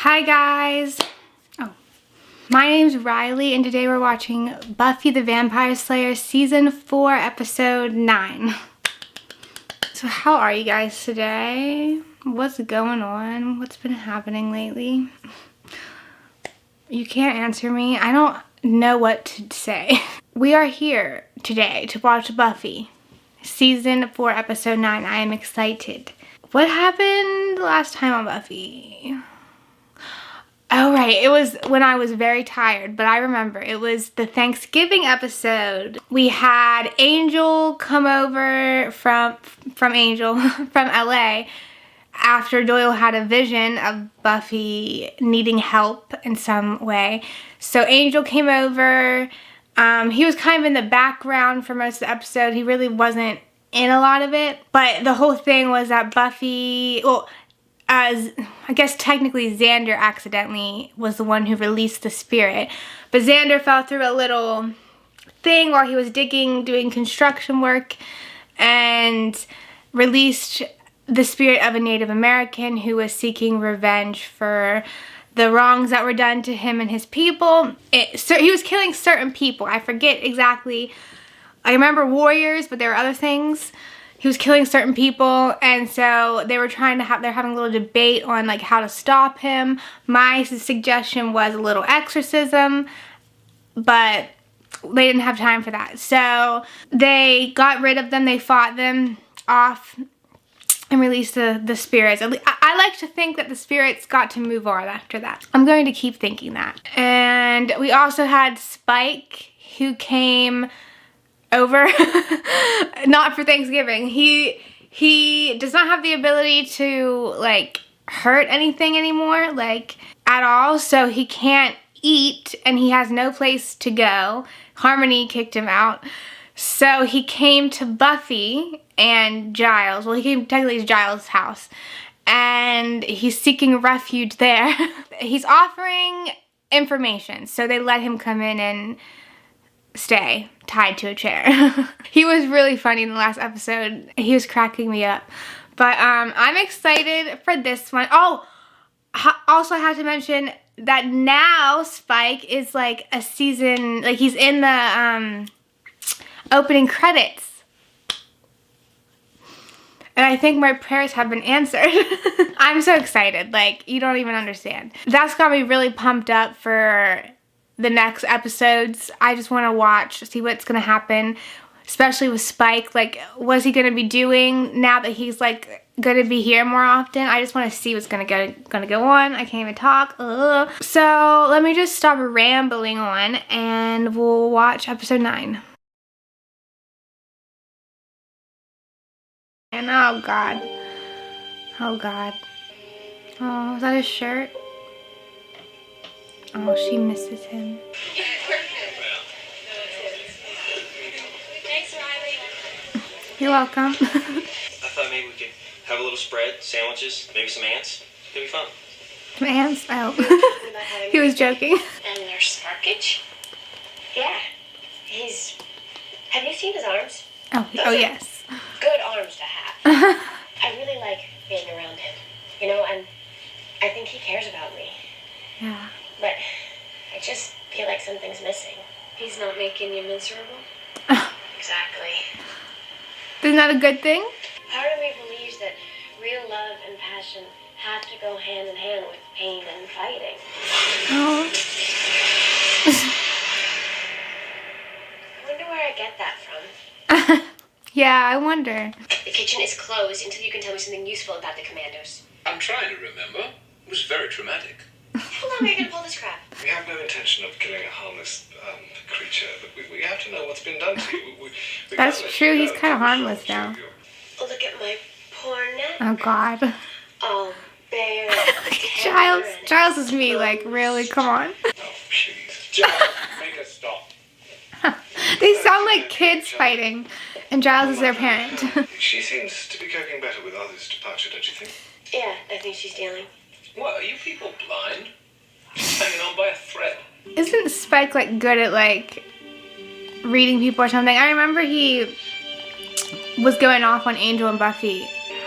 Hi guys! My name's Riley and today we're watching Buffy the Vampire Slayer Season 4 Episode 9. So how are you guys today? What's going on? What's been happening lately? You can't answer me. I don't know what to say. We are here today to watch Buffy Season 4 Episode 9. I am excited. What happened last time on Buffy? Oh, right. It was when I was very tired, but I remember. It was the Thanksgiving episode. We had Angel come over from Angel, from LA, after Doyle had a vision of Buffy needing help in some way. So Angel came over. He was kind of in the background for most of the episode. He really wasn't in a lot of it. But the whole thing was that Buffy, well, as I guess technically Xander accidentally was the one who released the spirit, but Xander fell through a little thing while he was digging, doing construction work, and released the spirit of a Native American who was seeking revenge for the wrongs that were done to him and his people. So he was killing certain people. I forget exactly. I remember warriors, but there were other things. He was killing certain people, and so they were trying to they're having a little debate on like how to stop him. My suggestion was a little exorcism, but they didn't have time for that. So they got rid of them, they fought them off and released the spirits. I like to think that the spirits got to move on after that. I'm going to keep thinking that. And we also had Spike, who came over not for Thanksgiving. He does not have the ability to like hurt anything anymore, like at all, so he can't eat and he has no place to go. Harmony kicked him out, so he came to Buffy and Giles. Well, he came technically to Giles' house and he's seeking refuge there. He's offering information, so they let him come in and stay tied to a chair. He was really funny in the last episode. He was cracking me up. But I'm excited for this one. Oh, also I have to mention that now Spike is like a season, like he's in the opening credits. And I think my prayers have been answered. I'm so excited, like you don't even understand. That's got me really pumped up for the next episodes. I just want to watch, see what's going to happen, especially with Spike. Like, what's he going to be doing now that he's like going to be here more often? I just want to see what's going to go on. I can't even talk. Ugh. So let me just stop rambling on and we'll watch episode 9. And oh god. Oh god. Oh, is that his shirt? Oh, she misses him. Thanks, Riley. You're welcome. I thought maybe we could have a little spread, sandwiches, maybe some ants. Could be fun. Some ants? Oh. He was joking. And there's Sparkage. Yeah. Have you seen his arms? Oh, Those oh are yes. good arms to have. I really like being around him. You know, and I think he cares about me. Yeah. But I just feel like something's missing. He's not making you miserable? Exactly. Isn't that a good thing? Part of me believes that real love and passion have to go hand in hand with pain and fighting. Oh. I wonder where I get that from. Yeah, I wonder. The kitchen is closed until you can tell me something useful about the commandos. I'm trying to remember. It was very traumatic. How long are you going to pull this crap? We have no intention of killing a harmless creature, but we have to know what's been done to you. We That's can't let true, you he's go kinda until harmless we now. show you. Oh, look at my poor neck. Oh god. Oh, bare. Giles is me, like, really? Come on. Oh, please. Just make us stop. They sound like kids fighting, and Giles is their parent. She seems to be coping better with others' departure, don't you think? Yeah, I think she's dealing. What, are you people blind? Just hanging on by a thread. Isn't Spike, like, good at, like, reading people or something? I remember he was going off on Angel and Buffy.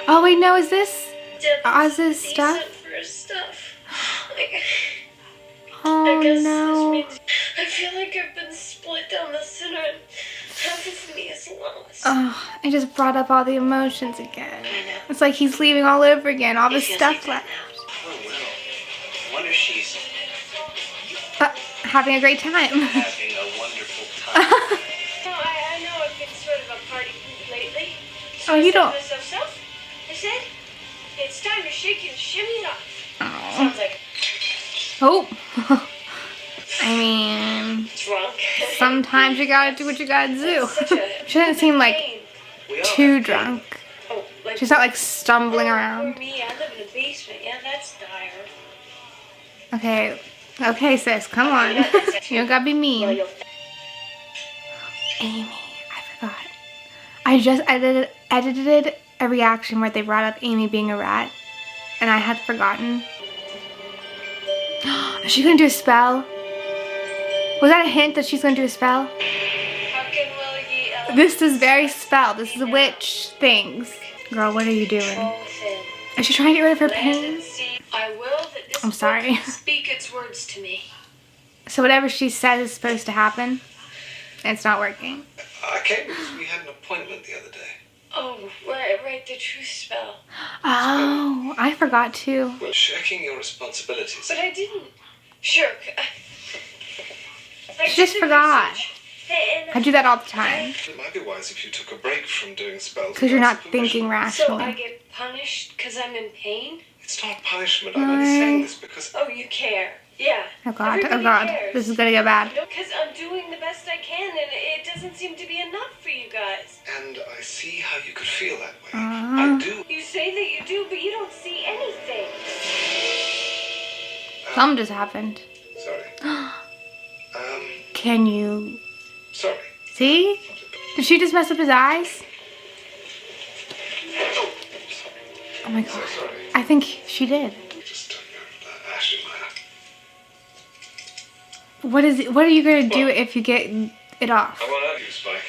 Oh, wait, no, is this Oz's stuff? For his stuff. I like, Oh I guess no. this means I feel like I've been split down the center and half of me is lost. Oh, I just brought up all the emotions again. I know. It's like he's leaving all over again, all It this feels stuff like that left. now. Poor Willow. I wonder if she's Having a great time. having a wonderful time. No, I know I've been sort of a party poop lately. So Oh, I you said don't- to myself, I said, it's time to shake you and shimmy it off. Oh. Sounds like Oh. I mean, drunk. sometimes you gotta do what you gotta do. It's such a She doesn't seem like pain. We all too have drunk. Oh, like, She's not like stumbling oh, around. Poor me, I live in a basement. Yeah, that's dire. Okay. Okay, sis, come on. You don't gotta be Well, mean. you'll Amy, I forgot. I just edited a reaction where they brought up Amy being a rat, and I had forgotten. Is she gonna do a spell? Was that a hint that she's gonna do a spell? Hearken, will ye, elephants, This is very spell. This is witch things. Girl, what are you doing? both in Is she trying to get rid of her land pain? and sea. I will that this I'm sorry. book speak its words to me. So whatever she says is supposed to happen, and it's not working. I came because we had an appointment the other day. Oh, right, the truth spell. Oh, I forgot too. Well, shirking your responsibilities. But I didn't shirk. I She just did the forgot. research. And I do that all the time. It might be wise if you took a break from doing spells. Because you're without not supervision. thinking So I rationally. get punished because I'm in pain? It's not punishment. I'm only saying this because Oh, you care. Yeah. Oh god, Everybody oh god. cares. This is gonna get bad. Because I'm doing the best I can, and it doesn't seem to be enough for you guys. and I see how you could feel that way. Uh-huh. I do. You say that you do, but you don't see anything. Something just happened. Sorry. Can you Sorry. see? Did she just mess up his eyes? Oh my So god. sorry. I think she did. Just turn your ash in my What are you gonna do if you get it off? I won't hurt you, Spike.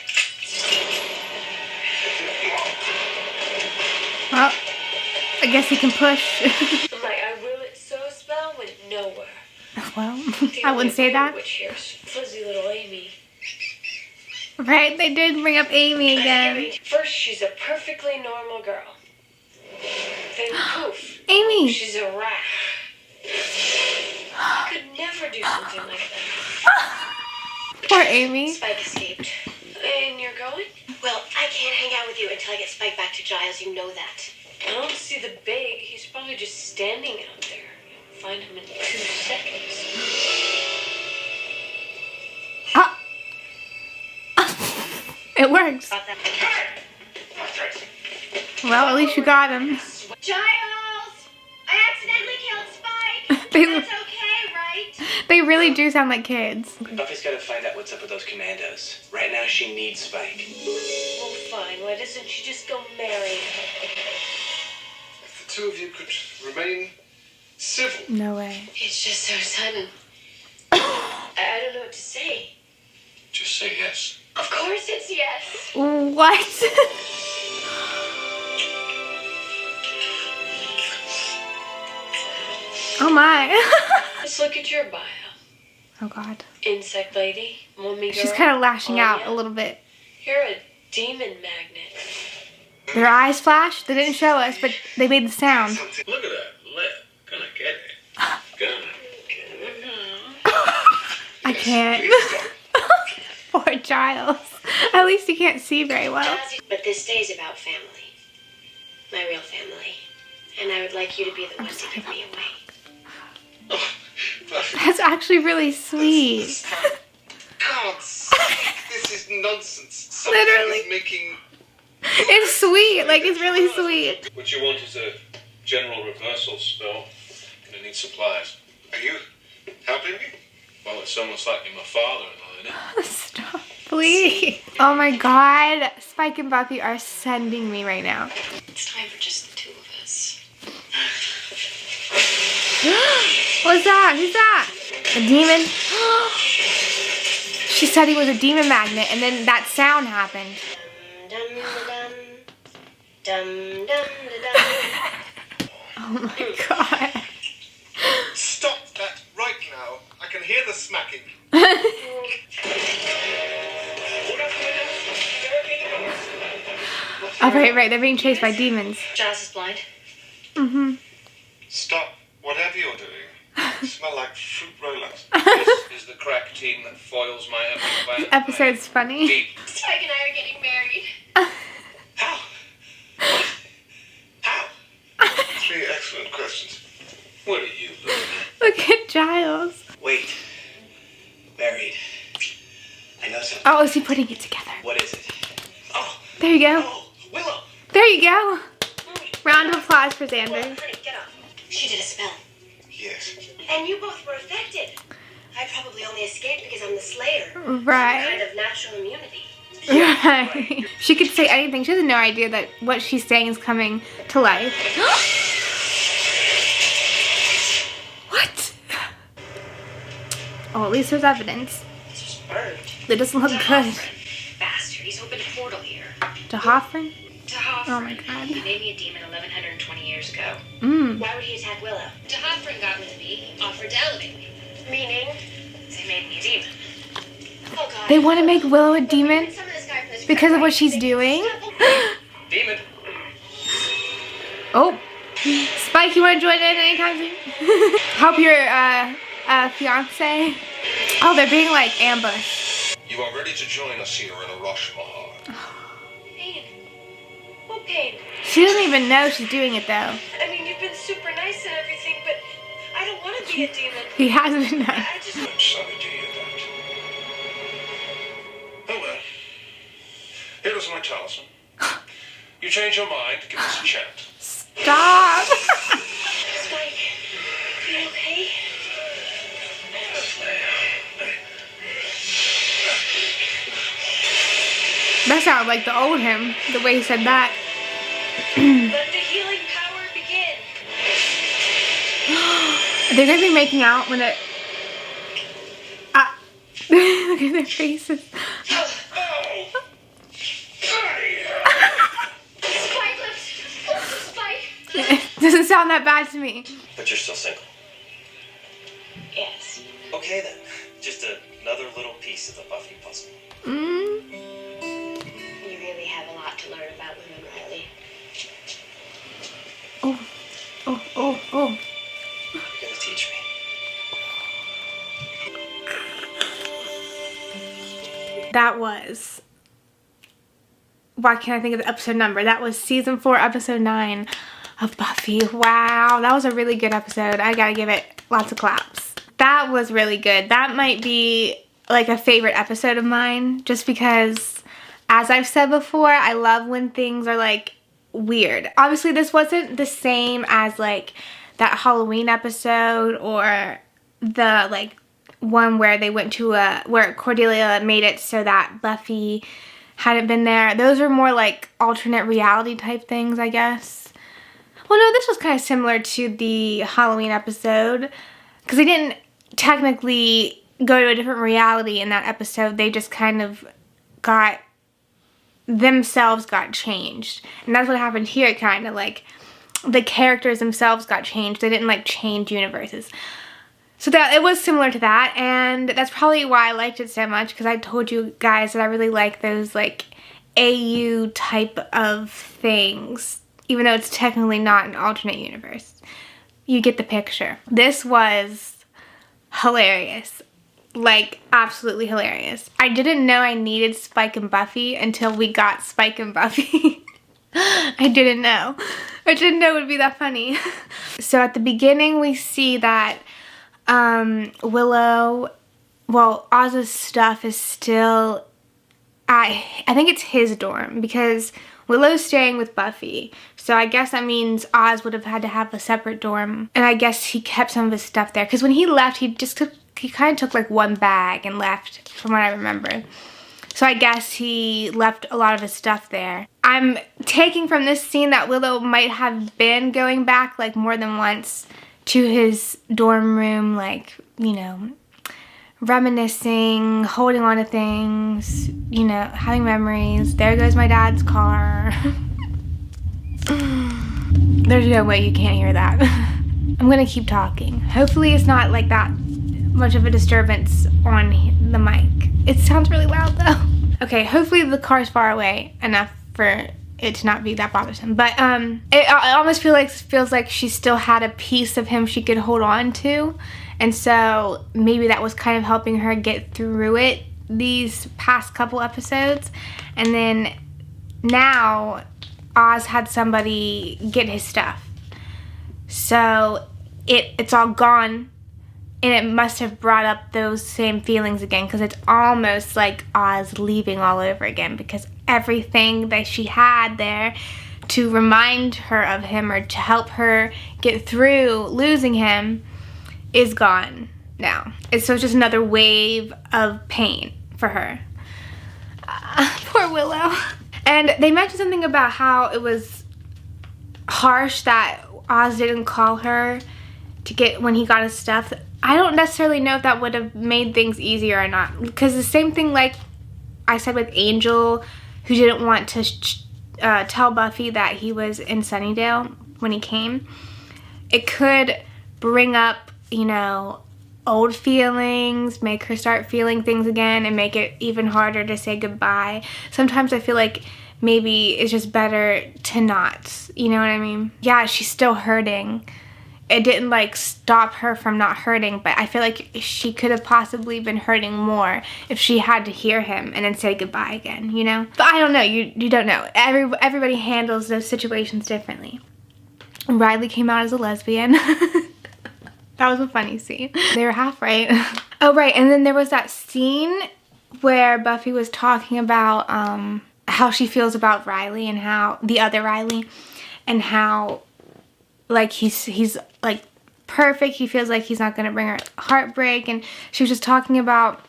Well, I guess he can push. I'm like, I will it so spell went nowhere. Well, The I only wouldn't say real that. Witch here's fuzzy little Amy. Right? They did bring up Amy again. First, she's a perfectly normal girl. Then poof, Amy! she's a rat. I could never do something like that. Poor Amy. Spike escaped. And you're going? Well, I can't hang out with you until I get Spike back to Giles. You know that. I don't see the big. He's probably just standing out there. Find him in 2 seconds. Ah. It works. About that. Well, at least you got him. Giles! I accidentally killed Spike! They- That's okay, right? They really do sound like kids. Buffy's got to find out what's up with those commandos. Right now, she needs Spike. Well, fine. Why doesn't she just go marry him? If the two of you could remain civil. No way. It's just so sudden. I don't know what to say. Just say yes. Of course it's yes. What? Oh my. Let's look at your bio. Oh god. Insect lady, mummy girl. She's kind of lashing out Anya. a little bit. You're a demon magnet. Their eyes flash. They didn't show us, but they made the sound. Something. Look at that lip. Gonna get it. Gonna. I can't. Please stop. Poor Giles. At least he can't see very well. But this day's about family. My real family. And I would like you to be the one to give me away. Oh, Buffy. That's actually really sweet. God's sake, this is nonsense. Something Literally. is making. It's sweet. Like, it's really sweet. What you want is a general reversal spell. Gonna need supplies. Are you helping me? Well, it's almost like you're my father-in-law, isn't it? Stop. Please. Oh my god. Spike and Buffy are sending me right now. It's time for just the two of us. What's that? Who's that? A demon? She said he was a demon magnet, and then that sound happened. Dum dum dum dum dum dum. Oh my god. Stop unlucky. Oh, right. They're being chased by demons. Giles is blind. Mm-hmm. Stop whatever you're doing. You smell like fruit roll-ups. This is the crack team that foils my epic plan. This episode's funny. Deep. Spike and I are getting married. How? How? Three excellent questions. What are you looking at? Look at Giles. Wait. Married. I know something. Oh, is he putting it together? What is it? Oh, There you go. oh, Willow. There you go. Round of applause for Xander. Honey, get up. She did a spell. Yes. And you both were affected. I probably only escaped because I'm the Slayer. Kind Right. of natural immunity. Right. She could say anything. She has no idea that what she's saying is coming to life. What? Oh, at least there's evidence. This was burned. It doesn't look To good. Hoffren. Bastard, he's opened a portal here. To Hoffren? To Hoffren. Oh my god. He made me a demon 1120 years ago. Mmm. Why would he attack Willow? To Hoffren got with me, offered to elevate me. Meaning? They made me a demon. Oh god. They want to make Willow a demon Some of this guy from this because of what she's doing? Demon. Oh. Spike, you want to join in anytime soon? Help your fiance? Oh, they're being like ambushed. You are ready to join us here in Arash Mahar. Pain. What pain? She doesn't even know she's doing it though. I mean, you've been super nice and everything, but I don't want to be a demon. He hasn't been nice. I just... I'm sorry to hear that. Oh well. Here is my talisman. You change your mind, give us a chance. Stop. Spike, you okay? That sounded like the old him, the way he said that. Let the healing power begin. They're gonna be making out when it. Look at their faces. Spike, let's... Spike. Doesn't sound that bad to me. But you're still single. Yes. Okay then. Just another little piece of the Buffy puzzle. Mm. You really have a lot to learn about women, Riley. Oh. You're gonna teach me. That was. Why can't I think of the episode number? That was season 4, episode 9 of Buffy. Wow, that was a really good episode. I gotta give it lots of claps. That was really good. That might be like a favorite episode of mine, just because, as I've said before, I love when things are like weird. Obviously, this wasn't the same as like that Halloween episode or the like one where they went to where Cordelia made it so that Buffy hadn't been there. Those are more like alternate reality type things, I guess. Well, no, this was kind of similar to the Halloween episode because they didn't technically go to a different reality in that episode. They just kind of got changed. And that's what happened here, kind of like the characters themselves got changed. They didn't like change universes. So that it was similar to that, and that's probably why I liked it so much, because I told you guys that I really like those like AU type of things, even though it's technically not an alternate universe. You get the picture. This was hilarious. Like, absolutely hilarious. I didn't know I needed Spike and Buffy until we got Spike and Buffy. I didn't know. I didn't know it would be that funny. So at the beginning we see that Willow, well, Oz's stuff is still I think it's his dorm, because Willow's staying with Buffy. So I guess that means Oz would have had to have a separate dorm. And I guess he kept some of his stuff there. Because when he left, he kind of took like one bag and left, from what I remember. So I guess he left a lot of his stuff there. I'm taking from this scene that Willow might have been going back like more than once to his dorm room, like, you know, reminiscing, holding on to things, you know, having memories. There goes my dad's car. There's no way you can't hear that. I'm gonna keep talking. Hopefully it's not like that much of a disturbance on the mic. It sounds really loud though. Okay, hopefully the car's far away enough for it to not be that bothersome. But it almost feels like she still had a piece of him she could hold on to. And so maybe that was kind of helping her get through it these past couple episodes. And then now Oz had somebody get his stuff. So it's all gone. And it must have brought up those same feelings again, because it's almost like Oz leaving all over again, because everything that she had there to remind her of him or to help her get through losing him is gone now. So it's just another wave of pain for her. Poor Willow. And they mentioned something about how it was harsh that Oz didn't call her to get when he got his stuff. I don't necessarily know if that would have made things easier or not, because the same thing like I said with Angel, who didn't want to tell Buffy that he was in Sunnydale when he came. It could bring up, you know, old feelings, make her start feeling things again, and make it even harder to say goodbye. Sometimes I feel like maybe it's just better to not, you know what I mean? Yeah, she's still hurting. It didn't like stop her from not hurting, but I feel like she could have possibly been hurting more if she had to hear him and then say goodbye again, you know? But I don't know, you don't know. Everybody handles those situations differently. Riley came out as a lesbian. That was a funny scene. They were half right. Oh, right, and then there was that scene where Buffy was talking about how she feels about Riley and how, the other Riley, and how like he's like perfect. He feels like he's not gonna bring her heartbreak, and she was just talking about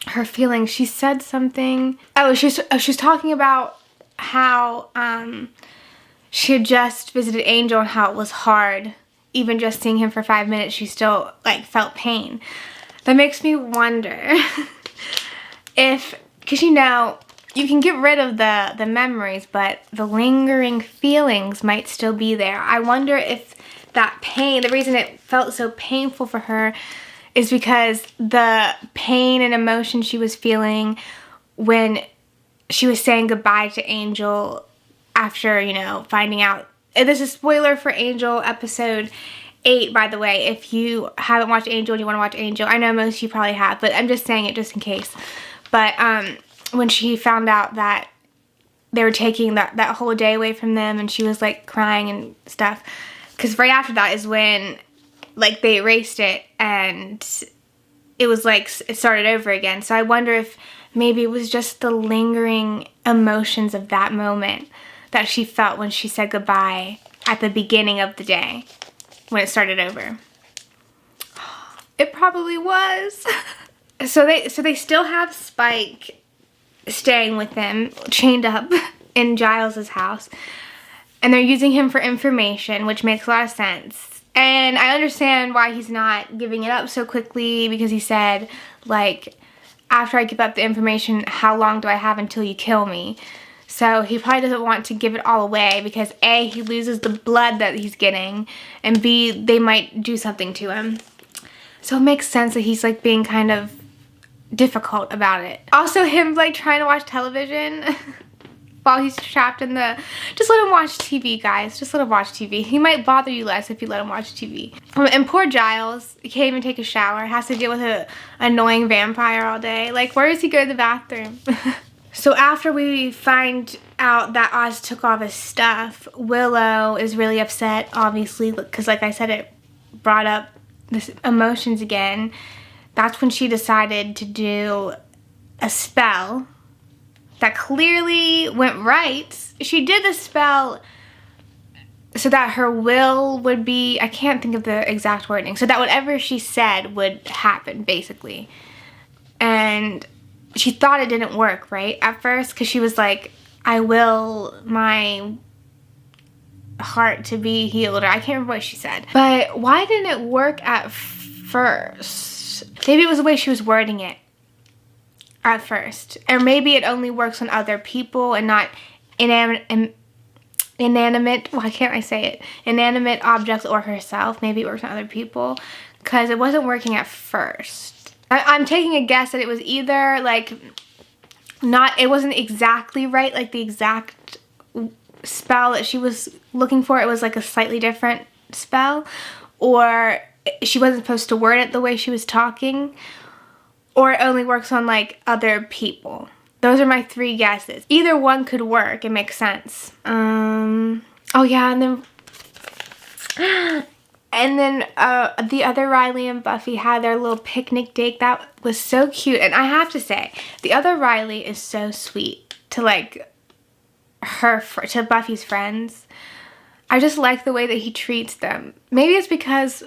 her feelings. She said something. Oh, she was talking about how she had just visited Angel and how it was hard. Even just seeing him for 5 minutes, she still like felt pain. That makes me wonder if, because you know, you can get rid of the memories, but the lingering feelings might still be there. I wonder if that pain, the reason it felt so painful for her is because the pain and emotion she was feeling when she was saying goodbye to Angel after, you know, finding out. This is a spoiler for Angel episode 8, by the way. If you haven't watched Angel and you want to watch Angel, I know most of you probably have, but I'm just saying it just in case. But when she found out that they were taking that whole day away from them, and she was like crying and stuff, because right after that is when like they erased it and it was like it started over again. So I wonder if maybe it was just the lingering emotions of that moment that she felt when she said goodbye at the beginning of the day when it started over. It probably was. So they still have Spike staying with them, chained up in Giles's house, and they're using him for information, which makes a lot of sense. And I understand why he's not giving it up so quickly, because he said, like, after I give up the information, how long do I have until you kill me? So he probably doesn't want to give it all away, because A, he loses the blood that he's getting, and B, they might do something to him. So it makes sense that he's like being kind of difficult about it. Also him like trying to watch television while he's trapped in the, just let him watch TV, guys. Just let him watch TV. He might bother you less if you let him watch TV. And poor Giles, he can't even take a shower, has to deal with an annoying vampire all day. Like, where does he go to the bathroom? So after we find out that Oz took all his stuff, Willow is really upset, obviously, because like I said, it brought up this emotions again. That's when she decided to do a spell that clearly went right. She did the spell so that her will would be, I can't think of the exact wording, so that whatever she said would happen, basically. And she thought it didn't work, right, at first, because she was like, I will my heart to be healed, or I can't remember what she said. But why didn't it work at first? Maybe it was the way she was wording it at first. Or maybe it only works on other people and not inanimate, why can't I say it? Inanimate objects or herself. Maybe it works on other people. because it wasn't working at first. I'm taking a guess that it was either like it wasn't exactly right, like the exact spell that she was looking for. It was like a slightly different spell, or she wasn't supposed to word it the way she was talking, or it only works on like other people. Those are my 3 guesses. Either one could work. It makes sense. Oh yeah, and then the other Riley and Buffy had their little picnic date. That was so cute. And I have to say, the other Riley is so sweet to like to Buffy's friends. I just like the way that he treats them. Maybe it's because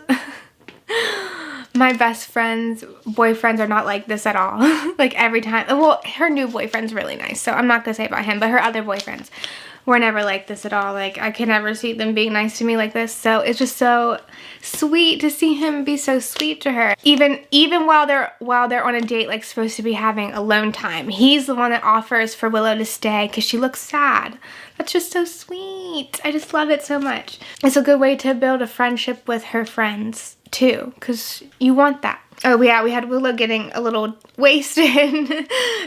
my best friend's boyfriends are not like this at all. Like every time, well, her new boyfriend's really nice, so I'm not gonna say about him, but her other boyfriends were never like this at all. Like I could never see them being nice to me like this. So it's just so sweet to see him be so sweet to her. Even while they're on a date, like supposed to be having alone time, he's the one that offers for Willow to stay because she looks sad. That's just so sweet. I just love it so much. It's a good way to build a friendship with her friends too, because you want that. Oh yeah, we had Willow getting a little wasted.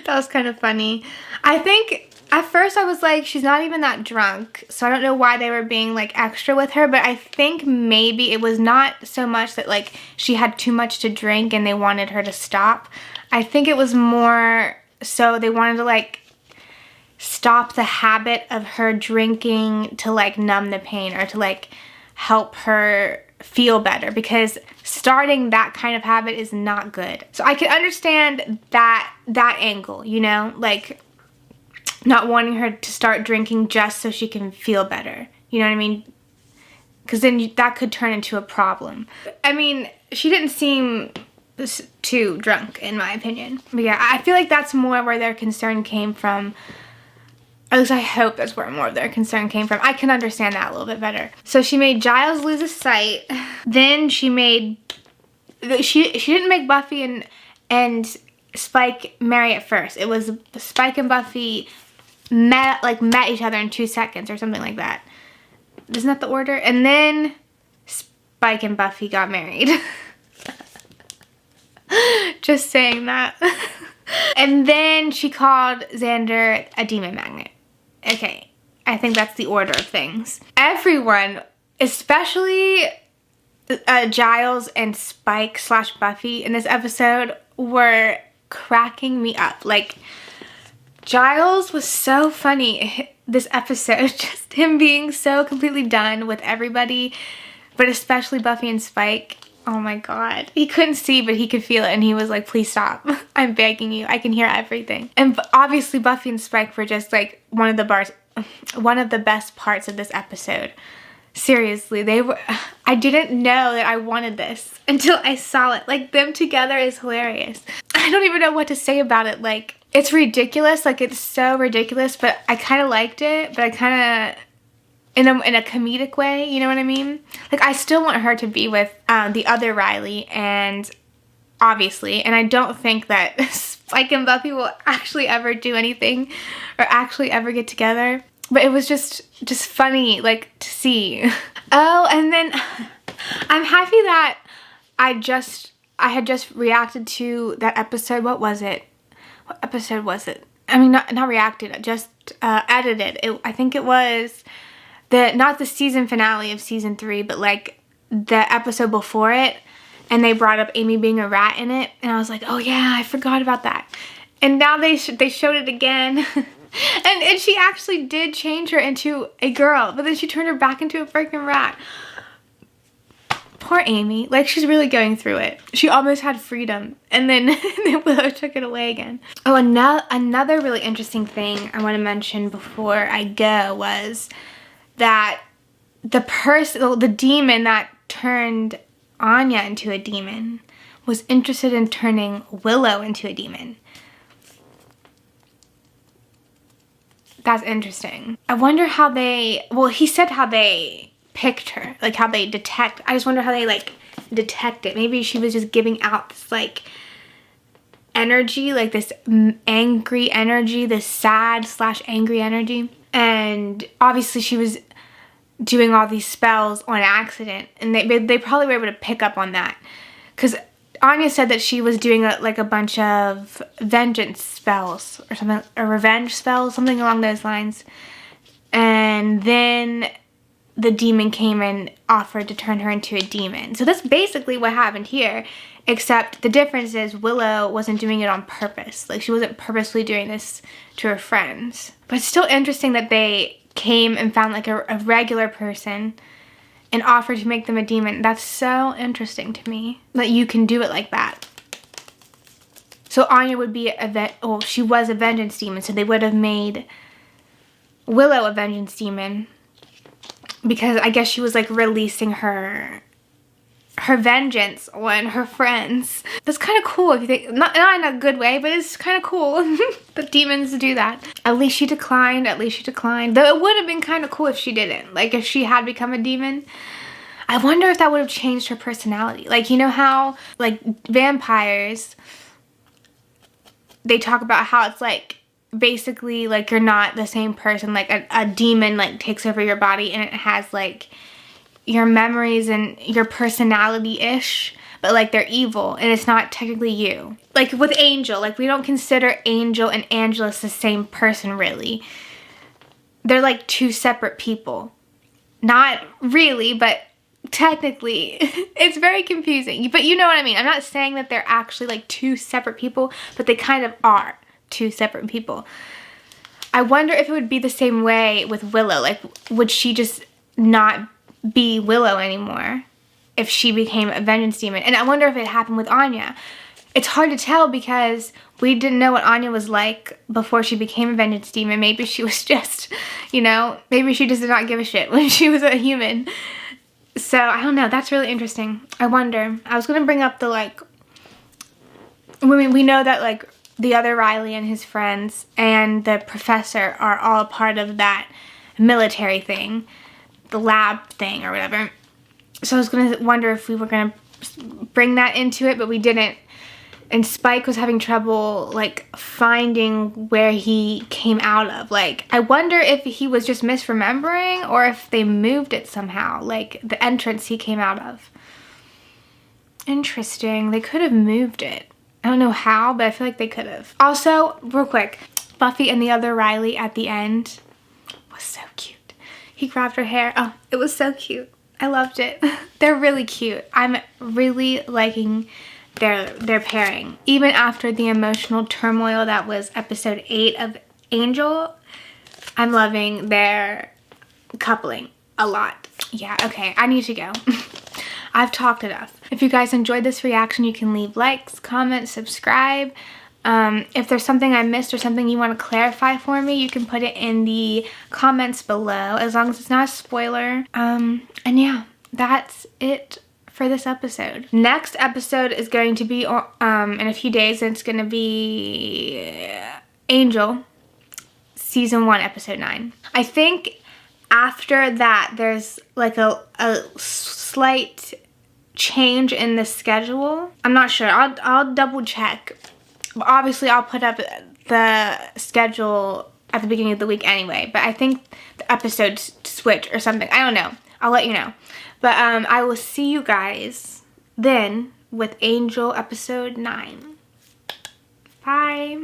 That was kind of funny. I think at first I was like, she's not even that drunk, so I don't know why they were being like extra with her, but I think maybe it was not so much that like she had too much to drink and they wanted her to stop. I think it was more so they wanted to like stop the habit of her drinking to like numb the pain or to like help her feel better, because starting that kind of habit is not good. So I can understand that angle, you know, like not wanting her to start drinking just so she can feel better. You know what I mean? Because then that could turn into a problem. I mean, she didn't seem too drunk in my opinion. But yeah, I feel like that's more where their concern came from. At least I hope that's where more of their concern came from. I can understand that a little bit better. So she made Giles lose his sight. Then she didn't make Buffy and Spike marry at first. It was Spike and Buffy met each other in 2 seconds or something like that. Isn't that the order? And then Spike and Buffy got married. Just saying that. And then she called Xander a demon magnet. Okay, I think that's the order of things. Everyone, especially Giles and Spike / Buffy in this episode, were cracking me up. Like, Giles was so funny this episode, just him being so completely done with everybody, but especially Buffy and Spike. Oh my god. He couldn't see, but he could feel it, and he was like, please stop. I'm begging you. I can hear everything. And obviously Buffy and Spike were just like one of the best parts of this episode. Seriously, I didn't know that I wanted this until I saw it. Like, them together is hilarious. I don't even know what to say about it. Like, it's ridiculous. Like, it's so ridiculous, but I kind of liked it, but I kind of, in a comedic way, you know what I mean? Like, I still want her to be with the other Riley, and obviously, and I don't think that Spike and Buffy will actually ever do anything or actually ever get together. But it was just funny, like, to see. Oh, and then I'm happy that I had just reacted to that episode. What was it? What episode was it? I mean, not reacted, just edited. I think it was not the season finale of season 3, but like the episode before it, and they brought up Amy being a rat in it, and I was like, oh yeah, I forgot about that. And now they showed it again. And she actually did change her into a girl, but then she turned her back into a freaking rat. Poor Amy. Like, she's really going through it. She almost had freedom, and then Willow took it away again. Oh, another really interesting thing I want to mention before I go was that the demon that turned Anya into a demon was interested in turning Willow into a demon. That's interesting. I wonder how he said how they picked her, like how they detect. I just wonder how they like detect it. Maybe she was just giving out this like energy, like this angry energy, this sad / angry energy. And obviously she was doing all these spells on accident, and they probably were able to pick up on that. Because Anya said that she was doing like a bunch of vengeance spells or something, or revenge spells, something along those lines. And then the demon came and offered to turn her into a demon. So that's basically what happened here, except the difference is Willow wasn't doing it on purpose. Like, she wasn't purposely doing this to her friends. But it's still interesting that they came and found like a regular person and offered to make them a demon. That's so interesting to me that you can do it like that. So Anya would be she was a vengeance demon, so they would have made Willow a vengeance demon because I guess she was like releasing her vengeance on her friends. That's kind of cool if you think, not in a good way, but it's kind of cool that demons do that. At least she declined, Though it would have been kind of cool if she didn't. Like, if she had become a demon. I wonder if that would have changed her personality. Like, you know how, like, vampires, they talk about how it's like, basically, like, you're not the same person. Like, a demon, like, takes over your body and it has, like, your memories and your personality-ish, but like they're evil and it's not technically you. Like with Angel, like we don't consider Angel and Angelus the same person really. They're like two separate people. Not really, but technically. It's very confusing, but you know what I mean. I'm not saying that they're actually like two separate people, but they kind of are two separate people. I wonder if it would be the same way with Willow. Like, would she just not be Willow anymore if she became a vengeance demon? And I wonder if it happened with Anya. It's hard to tell because we didn't know what Anya was like before she became a vengeance demon. Maybe she was just, you know, maybe she just did not give a shit when she was a human. So I don't know. That's really interesting. I wonder. I was gonna bring up the like, we know that like the other Riley and his friends and the professor are all a part of that military thing, the lab thing or whatever. So I was gonna wonder if we were gonna bring that into it, but we didn't. And Spike was having trouble like finding where he came out of. Like, I wonder if he was just misremembering or if they moved it somehow, like the entrance he came out of. Interesting. They could have moved it. I don't know how, but I feel like they could have. Also, real quick, Buffy and the other Riley at the end was so cute. He grabbed her hair. Oh, it was so cute. I loved it. They're really cute. I'm really liking their pairing. Even after the emotional turmoil that was episode 8 of Angel, I'm loving their coupling a lot. Yeah, okay, I need to go. I've talked enough. If you guys enjoyed this reaction, you can leave likes, comments, subscribe. If there's something I missed or something you want to clarify for me, you can put it in the comments below, as long as it's not a spoiler. And yeah, that's it for this episode. Next episode is going to be in a few days, and it's going to be Angel, season 1, episode 9. I think after that, there's like a slight change in the schedule. I'm not sure. I'll double check. But obviously, I'll put up the schedule at the beginning of the week anyway. But I think the episodes switch or something. I don't know. I'll let you know. But I will see you guys then with Angel episode 9. Bye.